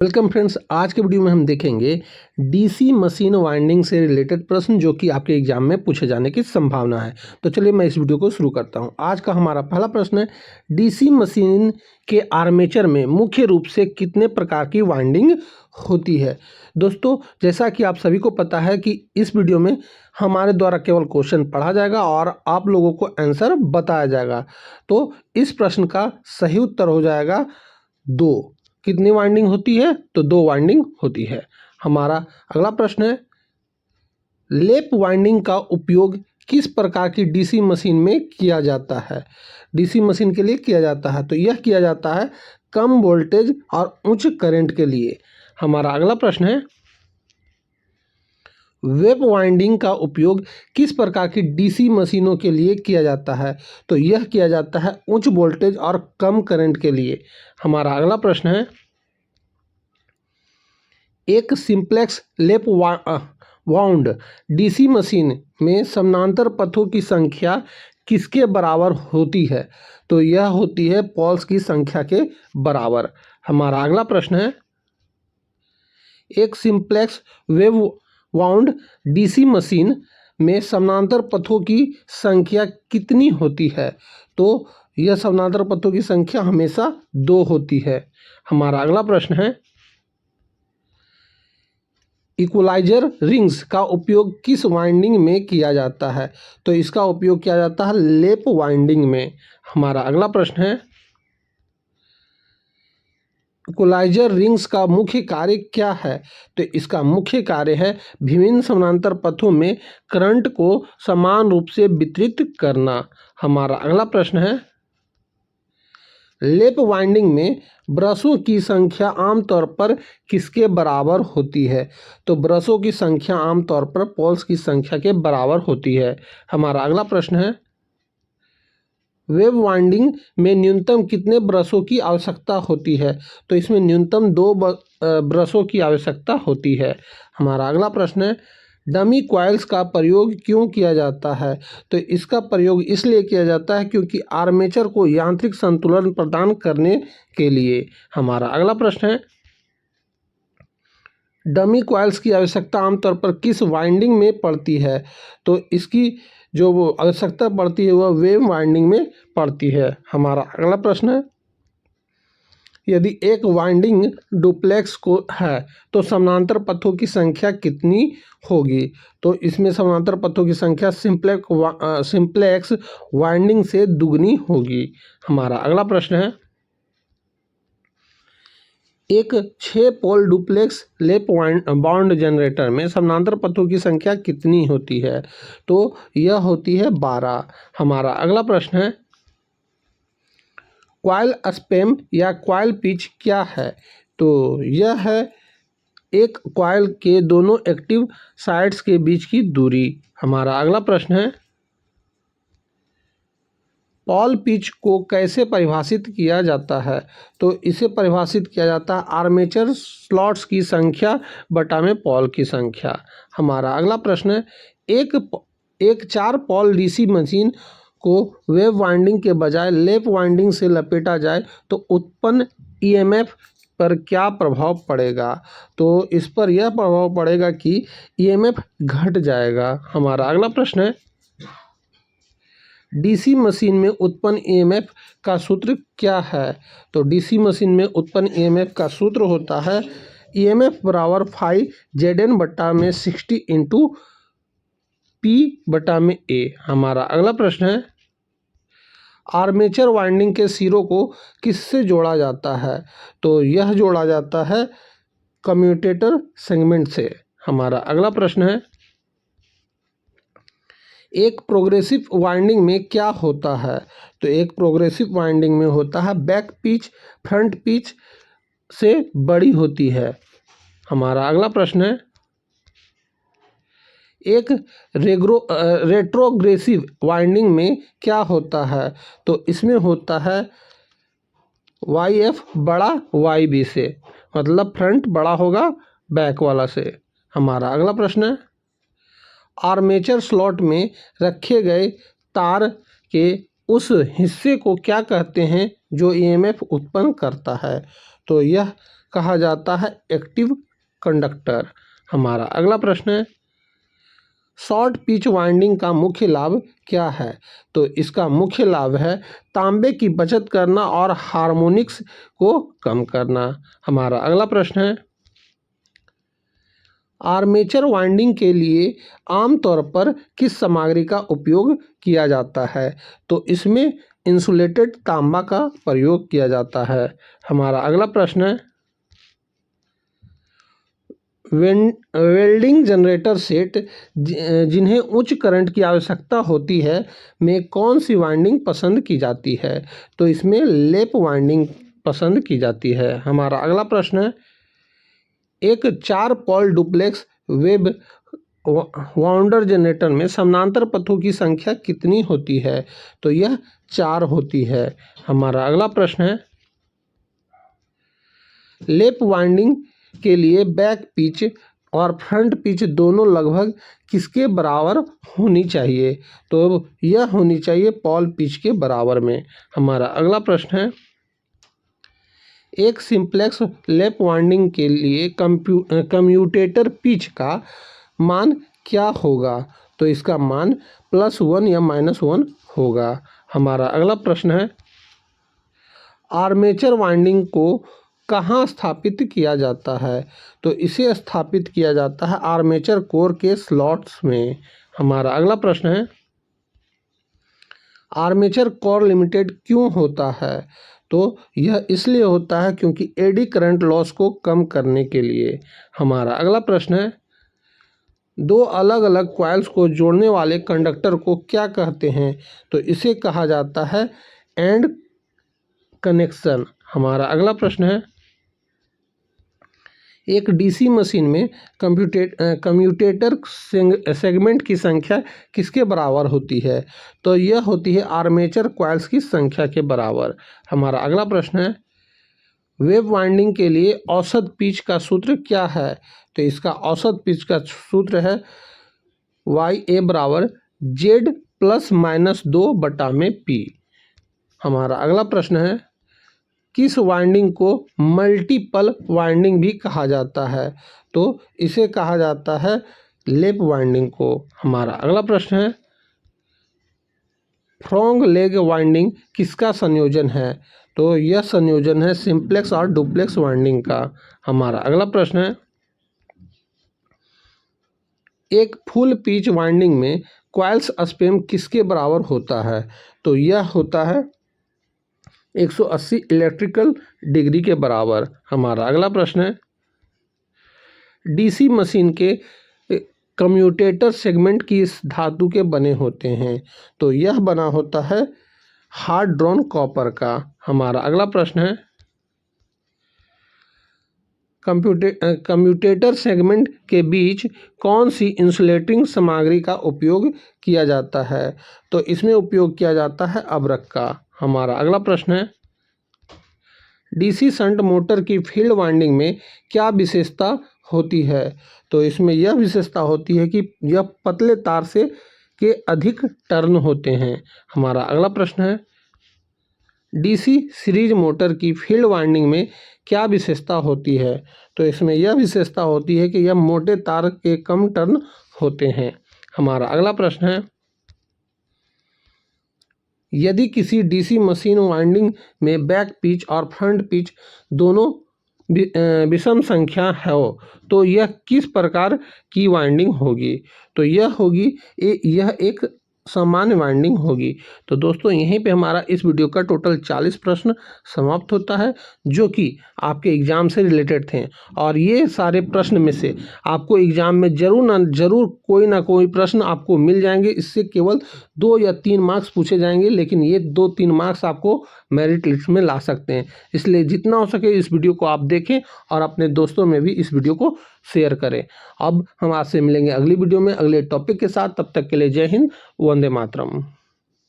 Welcome friends, आज के video में हम देखेंगे डीसी मशीन वाइंडिंग से रिलेटेड प्रश्न जो कि आपके एग्जाम में पूछे जाने की संभावना है। तो चलिए मैं इस वीडियो को शुरू करता हूं। आज का हमारा पहला प्रश्न है, डीसी मशीन के आर्मेचर में मुख्य रूप से कितने प्रकार की वाइंडिंग होती है। दोस्तों, जैसा कि आप सभी को पता है कि इस वीडियो में हमारे द्वारा केवल क्वेश्चन पढ़ा जाएगा और आप लोगों को आंसर बताया जाएगा। तो इस प्रश्न का सही उत्तर हो जाएगा 2। कितनी वाइंडिंग होती है? तो 2 वाइंडिंग होती है। हमारा अगला प्रश्न है, लेप वाइंडिंग का उपयोग किस प्रकार की डीसी मशीन में किया जाता है? डीसी मशीन के लिए किया जाता है तो यह किया जाता है कम वोल्टेज और उच्च करंट के लिए। हमारा अगला प्रश्न है, वेब वाइंडिंग का उपयोग किस प्रकार की डीसी मशीनों के लिए किया जाता है? तो यह किया जाता है उच्च वोल्टेज और कम करंट के लिए। हमारा अगला प्रश्न है, एक सिंप्लेक्स लेप वाउंड डीसी मशीन में समानांतर पथों की संख्या किसके बराबर होती है? तो यह होती है पोल्स की संख्या के बराबर। हमारा अगला प्रश्न है, एक simplex wave wound DC machine में समानांतर पथों की संख्या कितनी होती है? तो यह समानांतर पथों की संख्या हमेशा 2 होती है। हमारा अगला प्रश्न है, इक्वलाइजर रिंग्स का उपयोग किस वाइंडिंग में किया जाता है? तो इसका उपयोग किया जाता है लेप वाइंडिंग में। हमारा अगला प्रश्न है, इक्वलाइजर रिंग्स का मुख्य कार्य क्या है? तो इसका मुख्य कार्य है विभिन्न समानांतर पथों में करंट को समान रूप से वितरित करना। हमारा अगला प्रश्न है, लेप वाइंडिंग में ब्रशों की संख्या आमतौर पर किसके बराबर होती है? तो ब्रशों की संख्या आमतौर पर पोल्स की संख्या के बराबर होती है। हमारा अगला प्रश्न है, वेब वाइंडिंग में न्यूनतम कितने ब्रशों की आवश्यकता होती है? तो इसमें न्यूनतम 2 ब्रशों की आवश्यकता होती है। हमारा अगला प्रश्न है, डमी कॉइल्स का प्रयोग क्यों किया जाता है? तो इसका प्रयोग इसलिए किया जाता है क्योंकि आर्मेचर को यांत्रिक संतुलन प्रदान करने के लिए। हमारा अगला प्रश्न है, डमी कॉइल्स की आवश्यकता आमतौर पर किस वाइंडिंग में पड़ती है? तो इसकी जो वो आवश्यकता पड़ती है वह वेव वाइंडिंग में पड़ती है। हमारा अगला प्रश्न है, यदि एक वाइंडिंग डुप्लेक्स को है तो समानांतर पथों की संख्या कितनी होगी? तो इसमें समानांतर पथों की संख्या सिंप्लेक्स वाइंडिंग से दुगनी होगी। हमारा अगला प्रश्न है, एक 6 पोल डुप्लेक्स लेप बाउंड जनरेटर में समानांतर पथों की संख्या कितनी होती है? तो यह होती है 12। हमारा अगला प्रश्न है, कॉइल स्पैम या कॉइल पिच क्या है? तो यह है एक कॉइल के दोनों एक्टिव साइड्स के बीच की दूरी। हमारा अगला प्रश्न है, पॉल पिच को कैसे परिभाषित किया जाता है? तो इसे परिभाषित किया जाता है आर्मेचर स्लॉट्स की संख्या बटा में पॉल की संख्या। हमारा अगला प्रश्न है, एक 4 पॉल डीसी मशीन को वेव वाइंडिंग के बजाय लेप वाइंडिंग से लपेटा जाए तो उत्पन्न ईएमएफ पर क्या प्रभाव पड़ेगा? तो इस पर यह प्रभाव पड़ेगा कि ईएमएफ घट जाएगा। हमारा अगला प्रश्न है, डीसी मशीन में उत्पन्न ईएमएफ का सूत्र क्या है? तो डीसी मशीन में उत्पन्न ईएमएफ का सूत्र होता है ईएमएफ बराबर फाई जेड बटा में 60 इंटू पी बटा में ए। हमारा अगला प्रश्न है, आर्मेचर वाइंडिंग के सिरों को किससे जोड़ा जाता है? तो यह जोड़ा जाता है कम्यूटेटर सेगमेंट से। हमारा अगला प्रश्न है, एक प्रोग्रेसिव वाइंडिंग में क्या होता है? तो एक प्रोग्रेसिव वाइंडिंग में होता है बैक पिच फ्रंट पिच से बड़ी होती है। हमारा अगला प्रश्न है, एक रेट्रोग्रेसिव वाइंडिंग में क्या होता है? तो इसमें होता है वाई एफ बड़ा वाई बी से, मतलब फ्रंट बड़ा होगा बैक वाला से। हमारा अगला प्रश्न है, आर्मेचर स्लॉट में रखे गए तार के उस हिस्से को क्या कहते हैं जो ईएमएफ उत्पन्न करता है? तो यह कहा जाता है एक्टिव कंडक्टर। हमारा अगला प्रश्न है शॉर्ट पिच वाइंडिंग का मुख्य लाभ क्या है? तो इसका मुख्य लाभ है तांबे की बचत करना और हार्मोनिक्स को कम करना। हमारा अगला प्रश्न है आर्मेचर वाइंडिंग के लिए आमतौर पर किस सामग्री का उपयोग किया जाता है? तो इसमें इंसुलेटेड तांबा का प्रयोग किया जाता है। हमारा अगला प्रश्न है वेल्डिंग जनरेटर सेट जिन्हें उच्च करंट की आवश्यकता होती है में कौन सी वाइंडिंग पसंद की जाती है? तो इसमें लैप वाइंडिंग पसंद की जाती है। हमारा अगला प्रश्न है एक 4 पोल डुप्लेक्स वेब वाउंडर जनरेटर में समानांतर पथों की संख्या कितनी होती है? तो यह 4 होती है। हमारा अगला प्रश्न है लैप वाइंडिंग के लिए बैक पिच और फ्रंट पिच दोनों लगभग किसके बराबर होनी चाहिए? तो यह होनी चाहिए पॉल पिच के बराबर में। हमारा अगला प्रश्न है एक सिंप्लेक्स लैप वाइंडिंग के लिए कम्यूटेटर पिच का मान क्या होगा? तो इसका मान +1 या -1 होगा। हमारा अगला प्रश्न है आर्मेचर वाइंडिंग को कहाँ स्थापित किया जाता है? तो इसे स्थापित किया जाता है आर्मेचर कोर के स्लॉट्स में। हमारा अगला प्रश्न है आर्मेचर कोर लिमिटेड क्यों होता है? तो यह इसलिए होता है क्योंकि एडी करंट लॉस को कम करने के लिए। हमारा अगला प्रश्न है दो अलग अलग कॉइल्स को जोड़ने वाले कंडक्टर को क्या कहते हैं? तो इसे कहा जाता है एंड कनेक्शन। हमारा अगला प्रश्न है एक डीसी मशीन में कम्यूटेटर सेगमेंट की संख्या किसके बराबर होती है? तो यह होती है आर्मेचर कॉइल्स की संख्या के बराबर। हमारा अगला प्रश्न है वेब वाइंडिंग के लिए औसत पिच का सूत्र क्या है? तो इसका औसत पिच का सूत्र है YA बराबर Z ±2/P। हमारा अगला प्रश्न है किस वाइंडिंग को मल्टीपल वाइंडिंग भी कहा जाता है? तो इसे कहा जाता है लैप वाइंडिंग को। हमारा अगला प्रश्न है फ्रॉग लेग वाइंडिंग किसका संयोजन है? तो यह संयोजन है सिंप्लेक्स और डुप्लेक्स वाइंडिंग का। हमारा अगला प्रश्न है एक फुल पिच वाइंडिंग में कॉइल्स स्पैन किसके बराबर होता है? तो यह होता है 180 इलेक्ट्रिकल डिग्री के बराबर। हमारा अगला प्रश्न है डीसी मशीन के कम्यूटेटर सेगमेंट किस धातु के बने होते हैं? तो यह बना होता है हार्ड ड्रॉन कॉपर का। हमारा अगला प्रश्न है कम्यूटेटर सेगमेंट के बीच कौन सी इंसुलेटिंग सामग्री का उपयोग किया जाता है? तो इसमें उपयोग किया जाता है अब्रक का। हमारा अगला प्रश्न है डीसी शंट मोटर की फील्ड वाइंडिंग में क्या विशेषता होती है? तो इसमें यह विशेषता होती है कि यह पतले तार से के अधिक टर्न होते हैं। हमारा अगला प्रश्न है डीसी सीरीज मोटर की फील्ड वाइंडिंग में क्या विशेषता होती है? तो इसमें यह विशेषता होती है कि यह मोटे तार के कम टर्न होते हैं। हमारा अगला प्रश्न है यदि किसी डीसी मशीन वाइंडिंग में बैक पिच और फ्रंट पिच दोनों विषम संख्या हो तो यह किस प्रकार की वाइंडिंग होगी? तो यह होगी यह एक सामान्य वाइंडिंग होगी। तो दोस्तों यहीं पे हमारा इस वीडियो का टोटल 40 प्रश्न समाप्त होता है जो कि आपके एग्ज़ाम से रिलेटेड थे। और ये सारे प्रश्न में से आपको एग्ज़ाम में ज़रूर कोई ना कोई प्रश्न आपको मिल जाएंगे। इससे केवल 2 या 3 मार्क्स पूछे जाएंगे, लेकिन ये 2-3 मार्क्स आपको मेरिट लिस्ट में ला सकते हैं। इसलिए जितना हो सके इस वीडियो को आप देखें और अपने दोस्तों में भी इस वीडियो को शेयर करें। अब हम आपसे मिलेंगे अगली वीडियो में अगले टॉपिक के साथ। तब तक के लिए जय हिंद, वंदे मातरम।